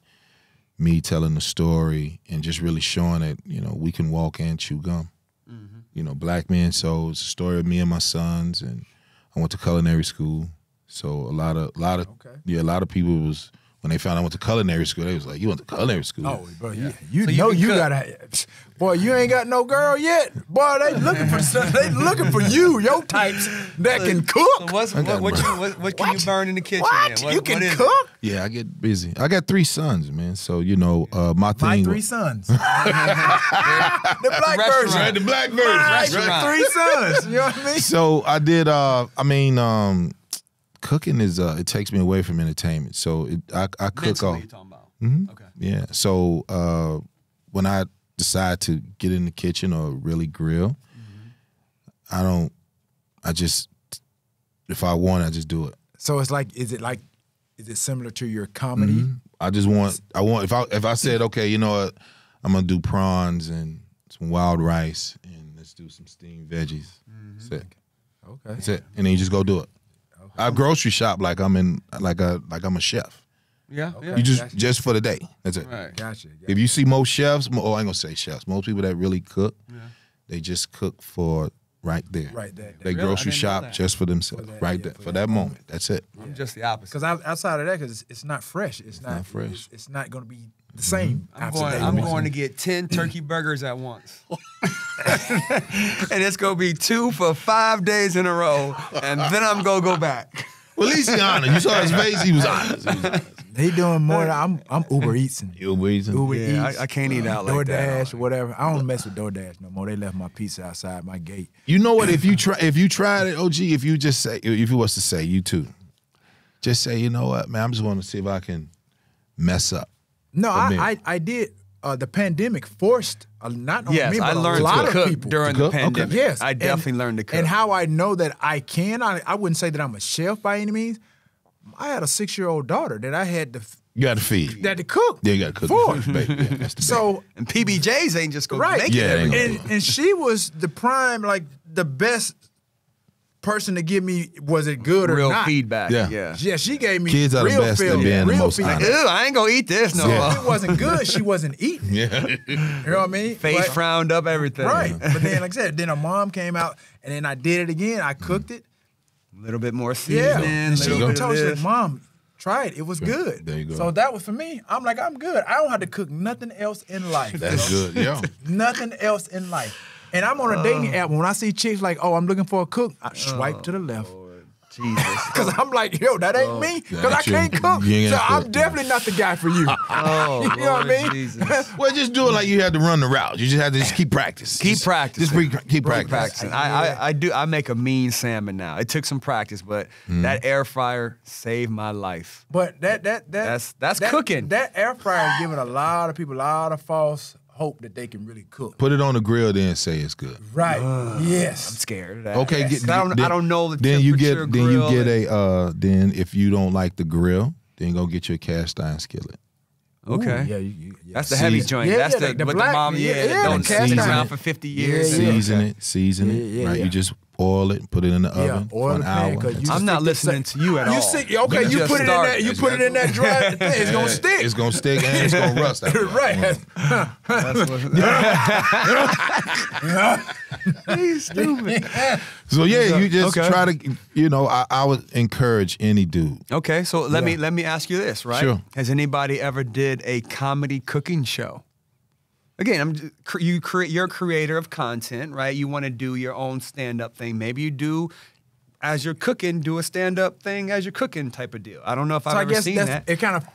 me telling the story and just really showing that we can walk and chew gum. Black men. So it's a story of me and my sons, and I went to culinary school. So a lot of people was, when they found I went to culinary school, they was like, "You went to culinary school?" Oh, bro, you gotta. Boy, you ain't got no girl yet. Boy, they looking for you, your types that can cook. So what can you burn in the kitchen? What? You can cook? Yeah, I get busy. I got 3 sons, man. So my thing. My 3 sons. The black version. Right, the black version. My 3 sons. You know what I mean? So I did. Cooking is it takes me away from entertainment. So I cook all. You're talking about. Mm-hmm. Okay. Yeah. So when I decide to get in the kitchen or really grill, I don't if I want, I just do it. So it's is it similar to your comedy? I want if I said, okay, you know what, I'm gonna do prawns and some wild rice and let's do some steamed veggies. That's it. Okay. That's it. And then you just go do it. Okay. I grocery shop like I'm a chef. Yeah. Okay. Yeah. You just for the day. That's it. Right. Gotcha. If you see most chefs, I ain't gonna say chefs. Most people that really cook, they just cook for right there. Right there. They Really? I grocery didn't know shop that. just for themselves, right there, for that moment. That's it. I'm just the opposite. Because outside of that, because it's not fresh. It's not fresh. It's not going to be the same. I'm going to get 10 turkey burgers at once. And it's going to be 2 for 5 days in a row. And then I'm going to go back. Well, at least he honest. You saw his face. He was honest. He doing more. I'm Uber Eating. Uber Eats. Yeah, I can't eat out like that. DoorDash or whatever. I don't mess with DoorDash no more. They left my pizza outside my gate. You know what? If you tried it, OG, if you was to say, you too, just say, you know what, man, I'm just want to see if I can mess up. No, I did. The pandemic forced not only me, I but learned a lot to of cook people during the pandemic. Okay. Yes, I definitely learned to cook. And how I know that I can, I wouldn't say that I'm a chef by any means. I had a 6-year-old daughter that I had to. You got to feed. That to cook. Yeah, you got to cook. For. Baby. Yeah, that's the So and PBJs ain't just going right. to make Yeah, it. And she was the prime, like the best person to give me, was it good or Real not? feedback. Yeah. Yeah, she gave me Kids are the real best at feedback. being the real most feedback. honest. Ew, I ain't going to eat this no Yeah. more. If it wasn't good, she wasn't eating. Yeah. You know what I mean? Face But- frowned up, everything. Right. But then, like I said, then her mom came out, and then I did it again. I cooked it. A little bit more Yeah. seasoning. And she little even bit told of me, she this. said, Mom, try it. It was good. There you go. So that was for me. I'm like, I'm good. I don't have to cook nothing else in life. That's good. Yeah. Nothing else in life. And I'm on a dating app. When I see chicks like, oh, I'm looking for a cook, I swipe to the left. Jesus. Because I'm like, yo, that ain't me. Because I That's you. can't cook. You ain't So gotta I'm cook. definitely not the guy for you. Oh, You know what I mean? Jesus. Well, just do it like you had to run the route. You just had to just keep practice. Keep practicing. Keep practicing. Practicing. I make a mean salmon now. It took some practice, but that air fryer saved my life. But That's cooking. That air fryer is giving a lot of people a lot of false hope that they can really cook. Put it on the grill, then say it's good. Right. I'm Yes. scared of that. Okay, I don't know the then you temperature get then you grill get and- then if you don't like the grill, then go get you a cast iron skillet. Okay. Ooh, yeah. That's the heavy Season- joint. Yeah, That's yeah, the the what black- the mom, yeah, that don't the cast sit iron. around for 50 years. Yeah, yeah. Season it, Yeah, right? yeah. You just oil it, put it in the oven oil for an the pan, hour. 'cause you I'm not listening to you at all. You see, okay, you just put it in started. that. You put it in that dry thing. It's gonna stick. It's gonna stick and it's gonna rust. After that. Right. He's stupid. So yeah, you just Okay. try to, I would encourage any dude. Okay, so let me ask you this, right? Sure. Has anybody ever did a comedy cooking show? Again, you're a creator of content, right? You want to do your own stand-up thing. Maybe you do, as you're cooking, do a stand-up thing as you're cooking type of deal. I don't know if I've So I ever guess seen that. it kind of,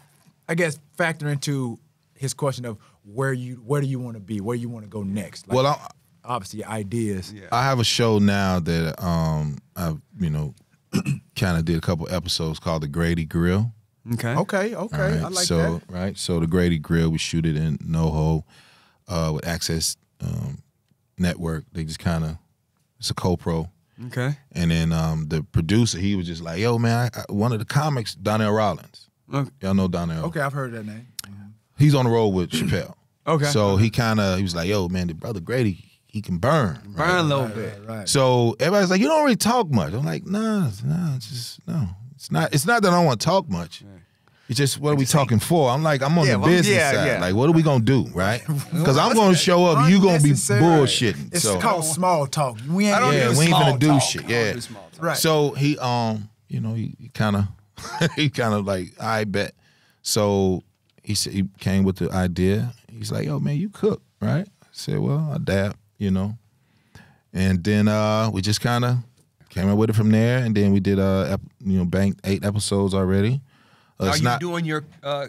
factor into his question of where do you want to be, where you want to go next. Like, Well, obviously ideas. Yeah. I have a show now that I kind of did a couple episodes called the Grady Grill. Okay. Okay. Right? I like that. Right, so the Grady Grill, we shoot it in NoHo with Access Network. They just kind of, it's a co-pro. Okay. And then the producer, he was just like, yo, man, one of the comics, Donnell Rollins. Okay. Y'all know Donnell. Okay, I've heard that name. He's on the road with Chappelle. Okay. So he was like, yo, man, the brother Grady, he can burn. Burn a little bit. Right. So everybody's like, you don't really talk much. I'm like, no. It's not that I don't want to talk much. It's just, what are we talking for? I'm like, I'm on the business side. yeah. Like, what are we going to do, right? Because I'm going to show up, you going to be Unnecessary. bullshitting. It's so, called small talk. We ain't we ain't finna do shit. I Yeah. don't do small talk. Right. So he, he kind of, like, I bet. So he said, he came with the idea. He's like, yo, man, you cook, right? I said, well, I dab, And then we just kind of came up with it from there. And then we did, banked 8 episodes already. Are you doing your,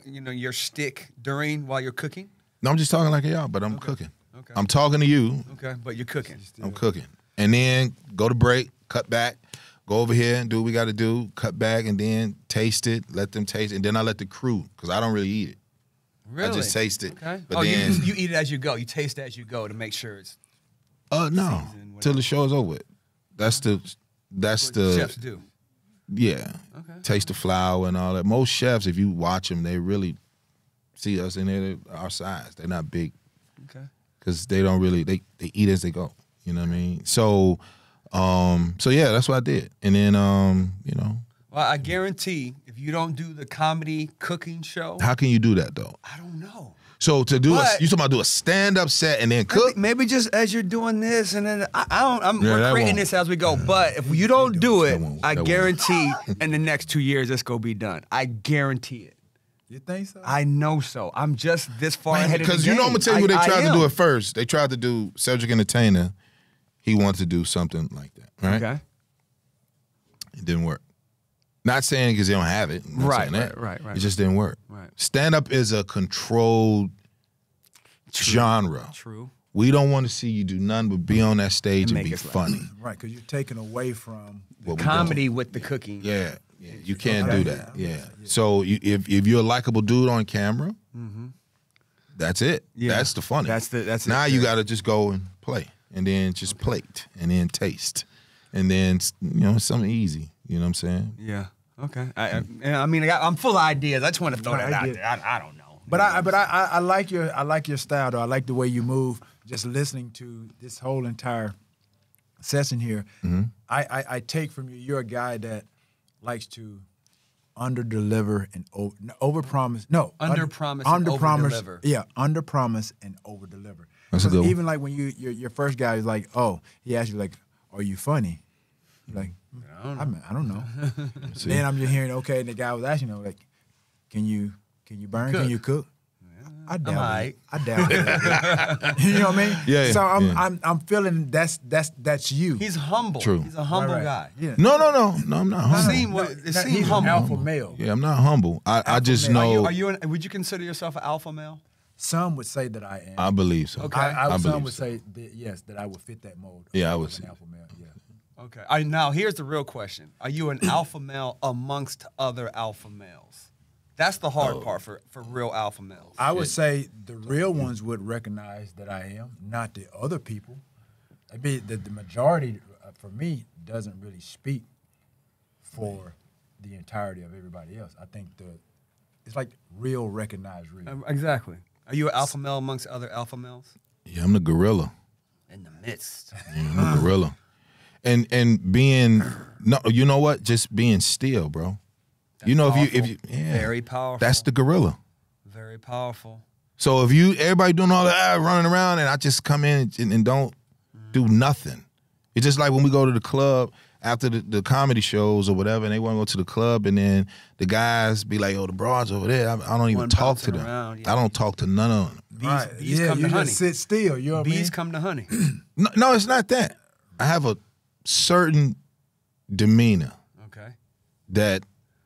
your stick while you're cooking? No, I'm just talking like y'all, but I'm cooking. Okay. I'm talking to you. Okay, but you're cooking. I'm cooking. And then go to break, cut back, go over here and do what we got to do, cut back, and then taste it, let them taste it. And then I let the crew, because I don't really eat it. Really? I just taste it. Okay. But then, you eat it as you go. You taste it as you go to make sure it's... no, till the show's over with. That's that's What the chefs do. yeah. Okay. Taste the flour and all that. Most chefs, if you watch them, they really see us and they're our size. They're not big Okay. because they don't really they eat as they go. You know what I mean? So yeah, that's what I did. And then you know. Well, I guarantee if you don't do the comedy cooking show, How can you do that though? I don't know. So to do But- you talking about do a stand-up set and then cook? Maybe just as you're doing this, and then Yeah, we're that creating won't- this as we go. But if you don't do it, won't- I that won't. guarantee in the next 2 years it's gonna be done. I guarantee it. You think so? I know so. I'm just this far ahead of the Because game. you know I'm gonna tell you what they I tried to am. do at first. They tried to do Cedric Entertainer. He wanted to do something like that, right? Okay. It didn't work. Not saying because they don't have it. I'm not Right, saying that. right. It just didn't work. Right. Stand-up is a controlled genre. True. We don't want to see you do nothing but be on that stage and make be us laugh. funny. Right, because you're taking away from. What we Comedy with the cooking. Yeah, you can't Okay. do that. Yeah. So if you're a likable dude on camera, that's it. Yeah. That's the funny. That's it. Now you got to just go and play, and then just plate, and then taste, and then something easy. You know what I'm saying? Yeah. Okay. I mean, I'm full of ideas. I just want to throw No, that I out get- there. I don't know. But I like your style though. I like the way you move. Just listening to this whole entire session here, I take from you. You're a guy that likes to under deliver and over promise. No, Under-promise and over-deliver. Yeah, under promise and over deliver. That's a good one. Even like when your first guy is like, oh, he asked you like, are you funny? You're like, I don't know. Then I'm just hearing, okay, and the guy was asking, like, can you burn? Can you cook? I doubt alright. it. I doubt it. You know what I mean? Yeah, So yeah. I'm feeling that's you. He's humble. True. He's a humble guy. Yeah. No, I'm not humble. It seemed He's an humble. alpha male. Yeah, I'm not humble. I just male. know. Are you? Would you consider yourself an alpha male? Some would say that I am. I believe so. Okay. I some believe would so. say that, yes, that I would fit that mold. Yeah, I of would an see. alpha male. Yeah. Okay. Now here's the real question: are you an alpha male amongst other alpha males? That's the hard part for real alpha males. I would say the real ones would recognize that I am, not the other people. I mean, the majority, for me, doesn't really speak for the entirety of everybody else. I think it's like real recognized real. Exactly. Are you an alpha male amongst other alpha males? Yeah, I'm the gorilla. In the midst. Yeah, I'm the gorilla. And being no, you know what? Just being still, bro. You know, if you yeah, Very powerful. that's the gorilla. Very powerful. So if everybody doing all that running around and I just come in and don't do nothing. It's just like when we go to the club after the comedy shows or whatever, and they want to go to the club, and then the guys be like, "Oh, the broads over there." I don't even One talk to bouncing them. around, yeah. I don't talk to none of them. Bees come you to honey. just sit still. You know what I mean? Bees come to honey. No, it's not that. I have a certain demeanor Okay. that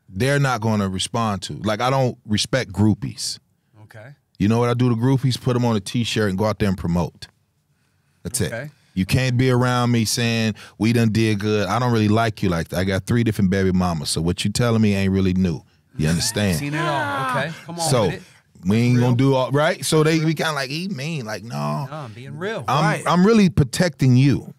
they're not going to respond to. Like, I don't respect groupies. Okay. You know what I do to groupies? Put them on a T-shirt and go out there and promote. That's Okay. it. You can't be around me saying, we done did good. I don't really like you like that. I got 3 different baby mamas, so what you telling me ain't really new. You understand? Seen it all. Okay. Come on So, with it. we ain't going to do all, right? So they be kind of like, he mean. Like, no. No, I'm being real. I'm really protecting you.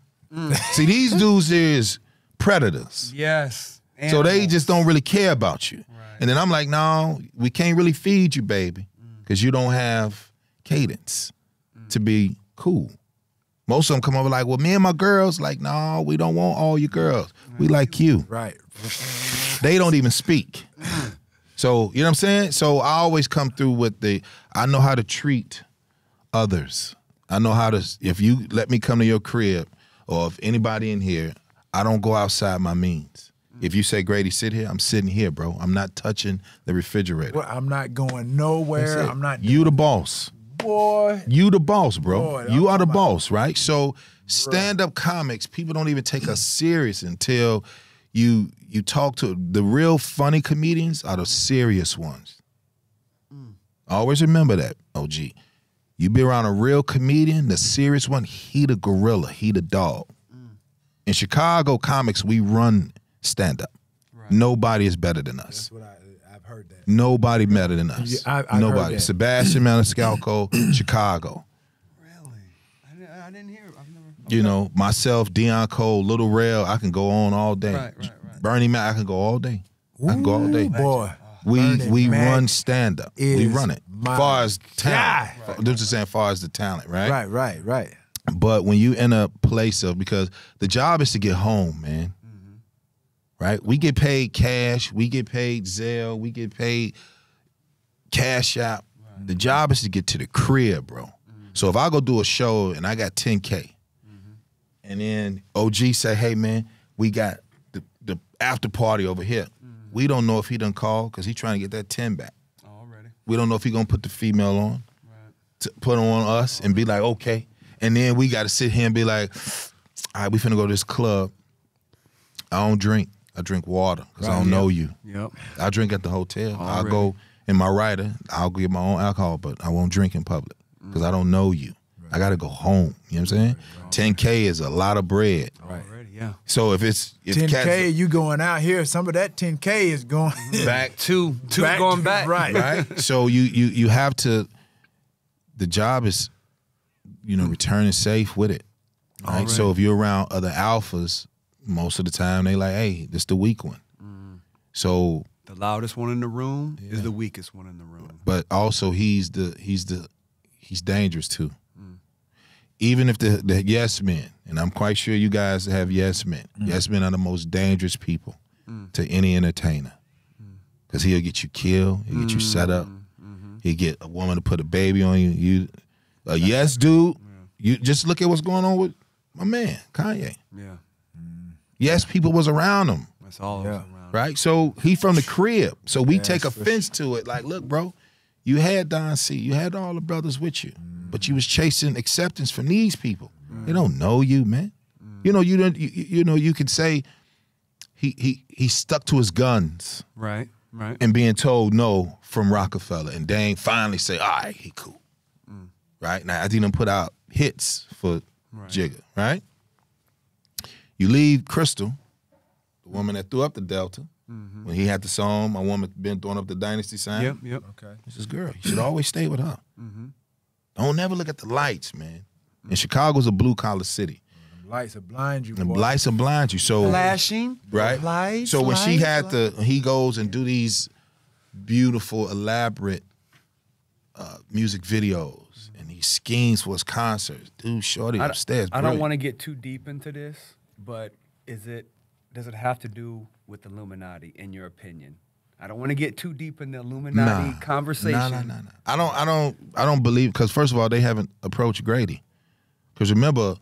See, these dudes is predators. Yes. So they Animals. just don't really care about you. Right. And then I'm like, no, we can't really feed you, baby, because you don't have cadence to be cool. Most of them come over like, well, me and my girls, like, no, we don't want all your girls. We like you. Right. They don't even speak. So, you know what I'm saying? So I always come through with I know how to treat others. I know how to, if you let me come to your crib or if anybody in here, I don't go outside my means. If you say, Grady, sit here, I'm sitting here, bro. I'm not touching the refrigerator. Well, I'm not going nowhere. That's it. I'm not. You the boss. Boy. You the boss, bro. Boy, You I'm are the talking boss, right? So stand-up comics, people don't even take us serious until you talk to the real funny comedians are the serious ones. Always remember that, OG. You be around a real comedian, the serious one, he the gorilla, he the dog. In Chicago comics, we run stand-up. Right. Nobody is better than us. That's what I've heard that. Nobody better than us. Yeah, I've heard Nobody. that. Sebastian Maniscalco, Chicago. Really? I didn't hear. I've never. You know, myself, Deion Cole, Little Rail, I can go on all day. Right. Bernie Mac, I can go all day. I can go all day. Boy. We Mac run stand up. We run it. my Far as talent. guy. I'm just saying far as the talent, right? Right. But when you in a place of, because the job is to get home, man. Right? We get paid cash, we get paid Zelle, we get paid Cash App. The job is to get to the crib, bro. So if I go do a show and I got 10K, and then OG say, hey man, we got the after party over here. We don't know if he done called because he trying to get that 10 back. Already. We don't know if he gonna put the female on, to put on us and be like, okay. And then we gotta sit here and be like, all right, we finna go to this club. I don't drink. I drink water because I don't know you. Yep. I drink at the hotel. Already. I'll go in my rider. I'll get my own alcohol, but I won't drink in public because I don't know you. I got to go home. You know what I'm saying? 10K is a lot of bread. Already, yeah. So if 10K, cats, you going out here, some of that 10K is going back Two going back. Right. So you have to. The job is, returning safe with it. Right. Already. So if you're around other alphas, most of the time they like, hey, this the weak one. So The loudest one in the room is the weakest one in the room. but also he's dangerous too. Even if the yes men, and I'm quite sure you guys have yes men. Yes men are the most dangerous people to any entertainer, because he'll get you killed, he'll get you set up, he'll get a woman to put a baby on you. Yes dude, you just look at what's going on with my man Kanye. Yeah. Yes, people was around him. That's all Yeah. around. Right? So he from the crib. So we take offense to it. Like, look, bro, you had Don C, you had all the brothers with you, but you was chasing acceptance from these people. They don't know you, man. You could say he stuck to his guns Right. and being told no from Rockefeller, and Dane finally say, all right, he cool. Right? Now, I didn't put out hits for Jigga, right? You leave Crystal, the woman that threw up the Delta, when he had the song, my woman been throwing up the Dynasty sign. Yep. Okay. It's this girl. You should always stay with her. Don't never look at the lights, man. And Chicago's a blue-collar city. Lights will blind you, And boy. lights will blind you. So, Flashing. right? Lights, So when she lights, had he goes and do these beautiful, elaborate music videos, and he schemes for his concerts. Dude, shorty upstairs. I don't want to get too deep into this, but does it have to do with Illuminati, in your opinion? I don't want to get too deep in the Illuminati conversation. No. I don't believe, because first of all, they haven't approached Grady. Because remember,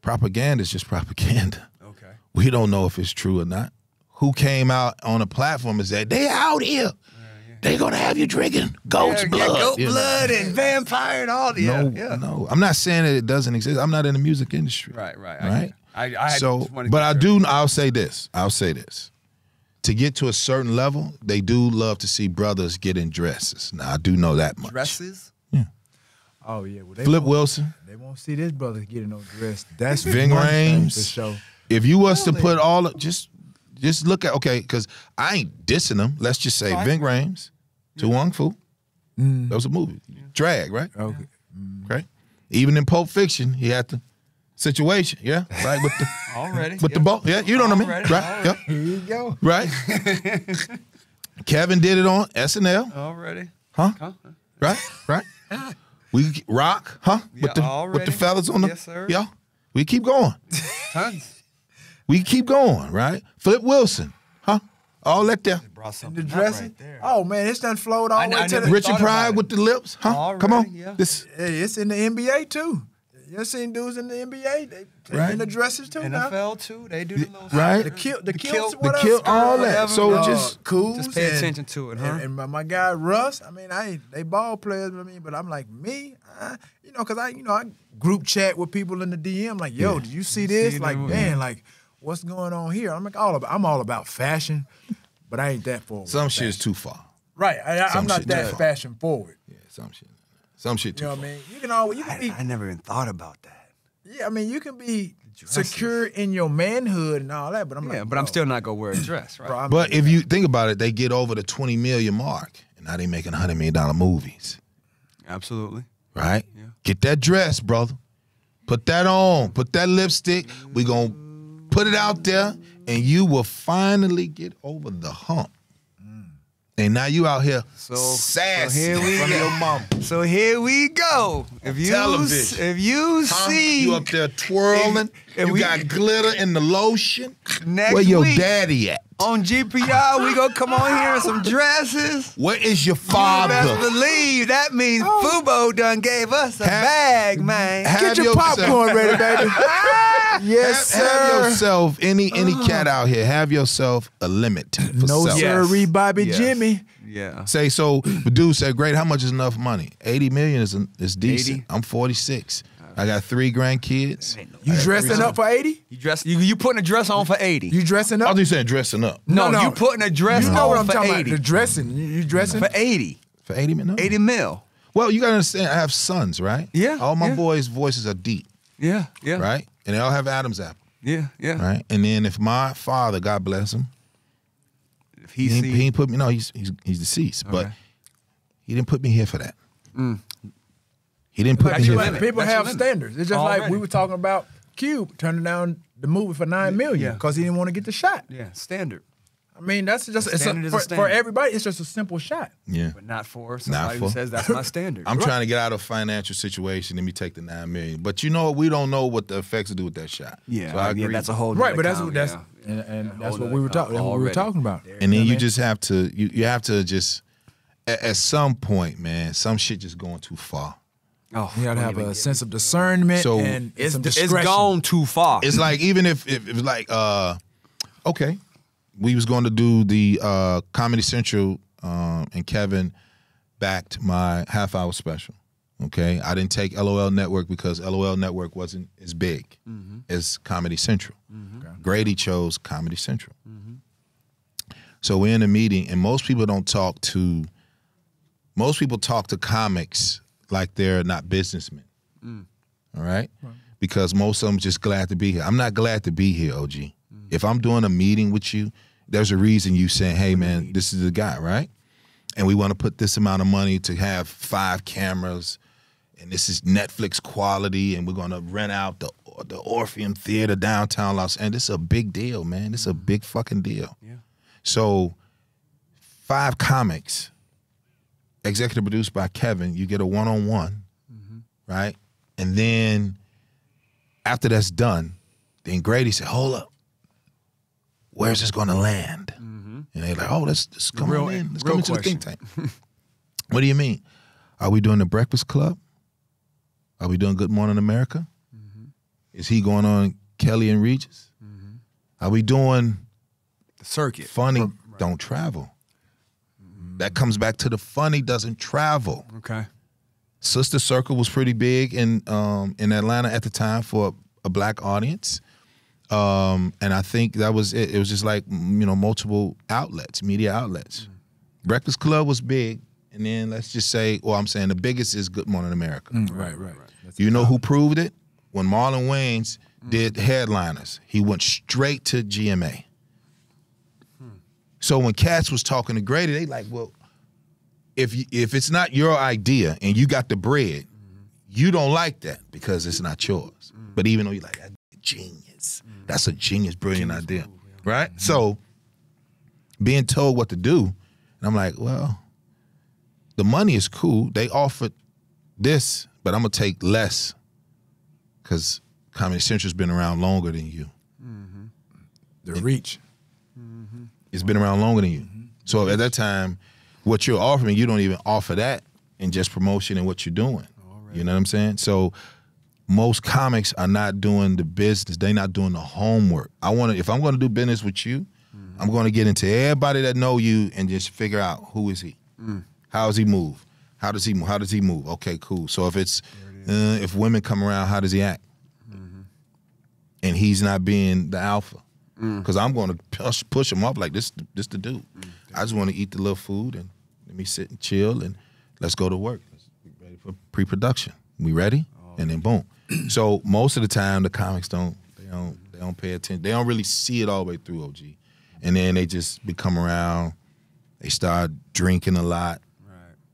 propaganda is just propaganda. Okay. We don't know if it's true or not. Who came out on a platform and said, they out here. They gonna have you drinking goat's blood. Goat blood and vampire and all the No. I'm not saying that it doesn't exist. I'm not in the music industry. Right. Right. I'll say this. To get to a certain level, they do love to see brothers get in dresses. Now, I do know that much. Dresses? Oh, yeah. Well, Flip Wilson. They won't see this brother getting no dress. That's Ving one thing Rhames. for sure. If you was to put all of, just look at, okay, because I ain't dissing them. Let's just say Ving Rhames, Tu Wong Fu. That was a movie. Drag, right? Okay. Okay. Even in Pulp Fiction, he had the situation, yeah? Right, with the Already. with the ball. Yeah, you know what I mean? Already, Right? Yep. Here you go. Right? Kevin did it on SNL. Already. Huh? Right? We rock, huh? Yeah, with the already. fellas on the Yes, sir. Yeah. We keep going. Tons. We keep going, right? Flip Wilson, huh? All that there. Brought The something up dressing. right there. Oh, man, it's done flowed all I the way to never the... thought Richard about Pryor it. with the lips, huh? Already, Come on. yeah. This Hey, it's in the NBA, too. You seen dudes in the NBA? They Right. in the dresses, too, now. NFL too. They do the little right. The kilts, the whatever, kill, all that. whatever. So just cool. Just pay attention to it, huh? And my guy Russ, I mean, they ball players, but I'm like, me, because I group chat with people in the DM, like, yo, did you see this? see Like, them, man, like, what's going on here? I'm like, I'm all about fashion, but I ain't that forward. some shit is too far. Right, I'm Some not shit that too far. fashion forward. Yeah, some shit too You know far. what I mean? You can be, I never even thought about that. yeah, I mean, you can be secure in your manhood and all that, but I'm Yeah, like, but I'm bro, still not gonna wear a dress, right? bro, I'm But if you think about it, they get over the 20 million mark, and now they making $100 million movies, Absolutely. right? Yeah. Get that dress, brother. Put that on. Put that lipstick. We gonna put it out there, and you will finally get over the hump. And now you out here sassy here we from go. your mama. So here we go. If you see you up there twirling, if you we- got glitter in the lotion. next Where your week daddy at? on GPR, we gonna come on here in some dresses. Where is your You best father? believe that means Fubo done gave us a bag, man. Get your popcorn ready, baby. Yes, Have sir. yourself any cat out here. Have yourself a limit for No, self. Yes. sir, Bobby Yes. Jimmy. Yeah. Say so. The dude said, "Great. How much is enough money? 80 million is decent. 80? I'm 46. I got 3 grandkids. You dressing up for 80? You putting a dress on for 80. You dressing I up? was just saying dressing up no, no. you putting a dress You know what on I'm for talking 80. about? The dressing. You dressing? For 80. for 80 minutes. 80 mil. Well, you gotta understand. I have sons, right? Yeah, All my yeah. boys' voices are deep, Yeah, yeah. right? And they all have Adam's apple, Yeah, yeah. right? And then if my father, God bless him, If he ain't put me. No, he's deceased, but Okay. he didn't put me here for that. He didn't put That's me your here. limit. People That's your have limit. standards. It's just like Already. we were talking about Cube turning down the movie for $9 million Yeah. because he didn't want to get the shot. Yeah, standard. I mean, that's just it's standard is a for standard. everybody. It's just a simple shot. Yeah. But not for somebody who for- says that's my standard. I'm trying to get out of a financial situation. Let me take the $9 million. But you know what? We don't know what the effects will do with that shot. Yeah, So I agree. that's a whole Right, but that's nother what that's count, and that's whole what we were nother talking. count What we were already. talking about. And then I you mean, just have to you have to just at some point, man, some shit just going too far. Oh, you gotta don't have even a get sense of discernment So- and some It's discretion. gone too far. It's like even if it was like okay, we was going to do the Comedy Central and Kevin backed my half-hour special. Okay, I didn't take LOL Network because LOL Network wasn't as big as Comedy Central. Grady chose Comedy Central. So we're in a meeting, and most people talk to comics like they're not businessmen. All right? Because most of them just glad to be here. I'm not glad to be here, OG. If I'm doing a meeting with you, there's a reason you saying, hey, man, this is the guy, right? And we want to put this amount of money to have 5 cameras, and this is Netflix quality, and we're going to rent out the Orpheum Theater downtown Los Angeles. This is a big deal, man. This is a big fucking deal. Yeah. So 5 comics, executive produced by Kevin, you get a one-on-one, right? And then after that's done, then Grady said, hold up. Where's this going to land? And they're like, oh, let's come on in. Let's come into the think tank. What do you mean? Are we doing the Breakfast Club? Are we doing Good Morning America? Is he going on Kelly and Regis? Are we doing the circuit. Funny Don't Travel? That comes back to the funny doesn't travel. Okay. Sister Circle was pretty big in Atlanta at the time for a black audience. And I think that was it. It was just like, multiple outlets, media outlets. Breakfast Club was big. And then let's just say, I'm saying the biggest is Good Morning America. Right. That's You know who proved it? When Marlon Wayans did headliners, he went straight to GMA. So when Cats was talking to Grady, they like, well, if it's not your idea and you got the bread, you don't like that because it's not yours. But even though you're like, that's genius. That's a genius, brilliant idea, right? So being told what to do, and I'm like, well, the money is cool. They offered this, but I'm going to take less because Comedy Central's been around longer than you. the reach. It's been around longer than you. So at that time, what you're offering, you don't even offer that in just promotion and what you're doing. You know what I'm saying? So most comics are not doing the business. They're not doing the homework. If I'm going to do business with you, I'm going to get into everybody that know you and just figure out who is he? How does he move? How does he move? How does he move? Okay, cool. So if women come around, how does he act? And he's not being the alpha. Because I'm going to push him up like this the dude. I just want to eat the little food and let me sit and chill and let's go to work. Let's be ready for pre-production. We ready? And then boom. So most of the time the comics don't pay attention. They don't really see it all the way through, OG. And then they just become around. They start drinking a lot.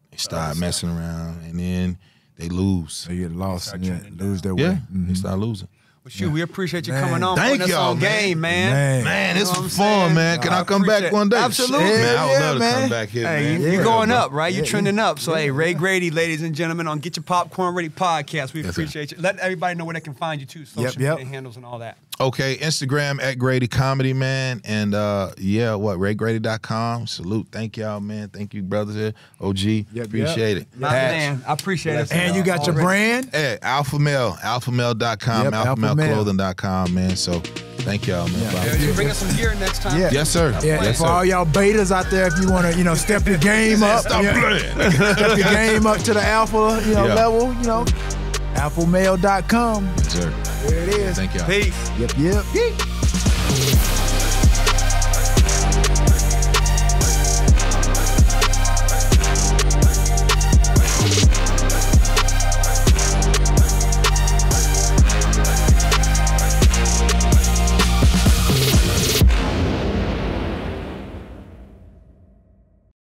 They start messing around. And then they lose. They get lost and lose their Yeah, way. they start losing. Well, shoot, we appreciate you coming on. Thank putting us y'all, on man. game, man. Man, this You know was what I'm fun, saying? man. Can I come appreciate back one day? Absolutely. Shit, man. I would Yeah, love to man. come back here, Hey, man. you're going bro. up, right? You're trending up. So, hey, Ray Grady, ladies and gentlemen, on Get Your Popcorn Ready podcast. We Yes, sir. appreciate you. Let everybody know where they can find you, too. Social Yep. media handles and all that. Okay, Instagram at Grady Comedy, man. And RayGrady.com. Salute. Thank y'all, man. Thank you, brothers here. OG. Appreciate it. Man, I appreciate it. And you got your brand? Hey, Alpha Male, alphamale.com, Yep, Alpha Male. alphameleclothing.com, man. So thank y'all, man. Yeah. You bring us some gear next time. Yeah. Yes, sir. Yeah, Yes, for sir. all y'all betas out there, if you want to, step your game up, Stop playing. step your game up to the alpha, Yeah. level, alphamale.com. Yes, sir. There it is. Thank y'all. Peace. Yep.